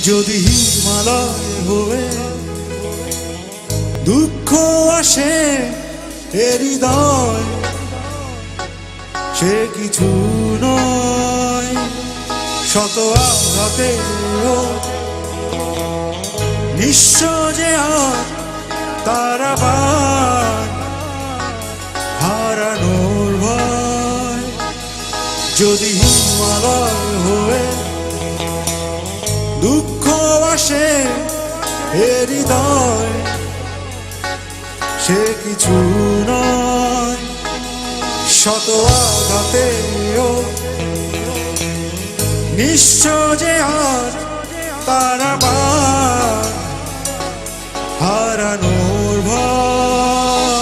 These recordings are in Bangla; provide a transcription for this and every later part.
যদি হিমালয় হয়ে দুঃখ আসে এ হৃদয়, সে কিছু নয়। শত আঘাতে নিঃস্ব যে আর তার আবার হারানোর ভয়। যদি হিমালয় হয়ে দুঃখ আসে এ হৃদয়, সে কিছু নয়। শত আঘাতেও নিঃস্ব যে আর তার আবার হারানোর ভয়।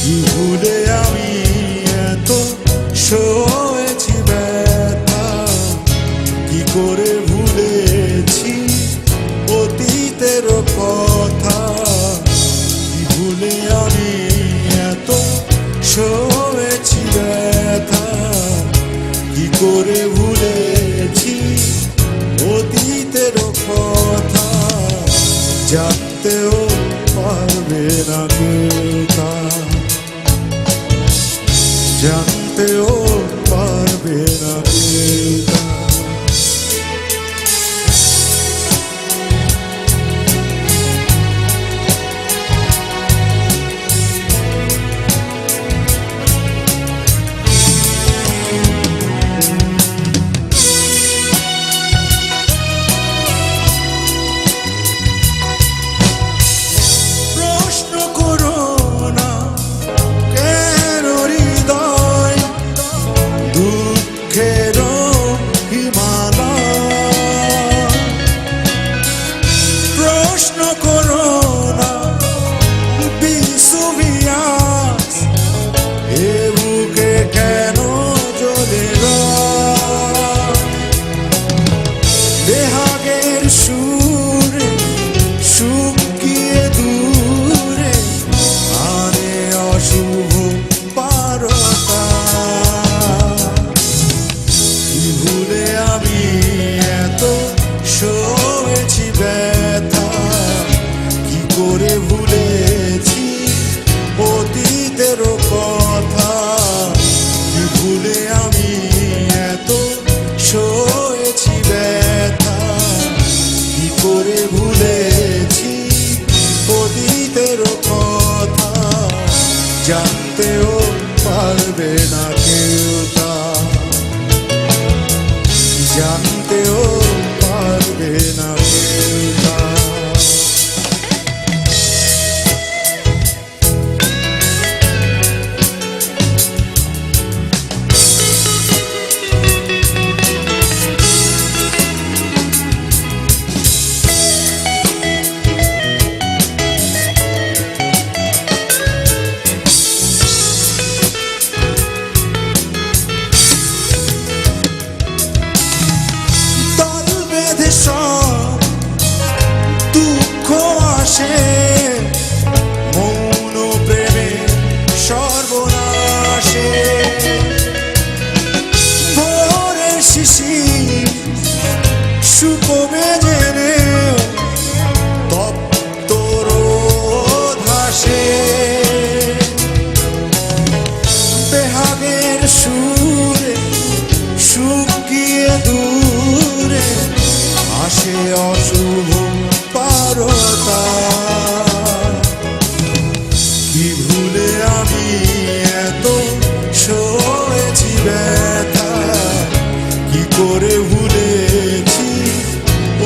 কি ভুলে আমি এত সয়েছি ব্যথা, কি করে ভুলেছি অতীতের কথা। কি ভুলে আমি এত সয়েছি ব্যথা, কি করে ভুলেছি অতীতের কথা। জানতেও পারবে না কেউ তা, জানতেও পারবে না কেউ তা। সুরে শুকিয়ে দূরে আরে অশুভ পারতা। কি ভুলে আমি এত সয়েছি ব্যথা, কি করে ভুলেছি অতীতের কথা। কি ভুলে আমি এত সয়েছি ব্যথা, কি করে ভুলেছি অতীতের কথা। জানতেও পারবে না কেউ তা, জানতেও পারবে না কেউ তা। সব দুঃখ আসে মৌন প্রেমে সর্বনাশে। ভোরের শিশির শুকোবে জেনে তপ্ত রোদ হাসে। বেহাগের সুরে শুকিয়ে দূরে আসে অশুভ পারতা। কি ভুলে আমি এত সয়েছি ব্যথা, কি করে ভুলেছি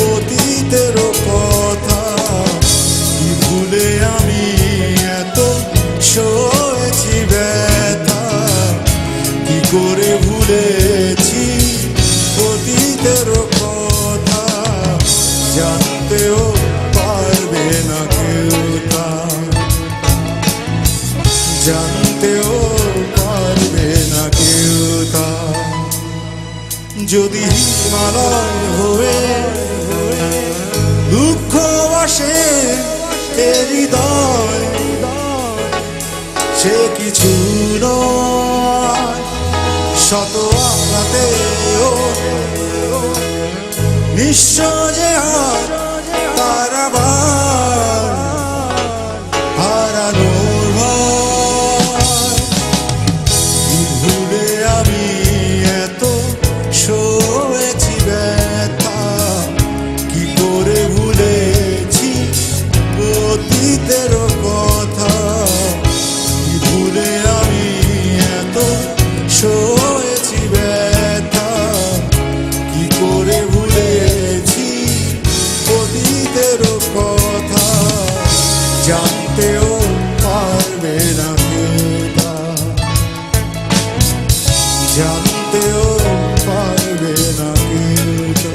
অতীতের কথা। কি ভুলে আমি এত সয়েছি ব্যথা, কি করে ভুলেছি অতীতের কথা। জানতেও পারবে না কেউ তা, জানতেও পারবে না কেউ তা। যদি হিমালয় হয়ে দুঃখ আসে এ হৃদয়, সে কিছু নয়। শত আঘাতেও নিঃস্ব যে হাত তার আবার হারানোর ভয়। কি ভুলে আমি এত সয়েছি ব্যথা, কি করে ভুলেছি অতীতের কথা। কি ভুলে আমি এত সয়েছি ব্যথা, কি করে ভুলেছি অতীতের কথা। জানতেও পারবে না কেউ তা, জানতেও পারবে না কেউ তা।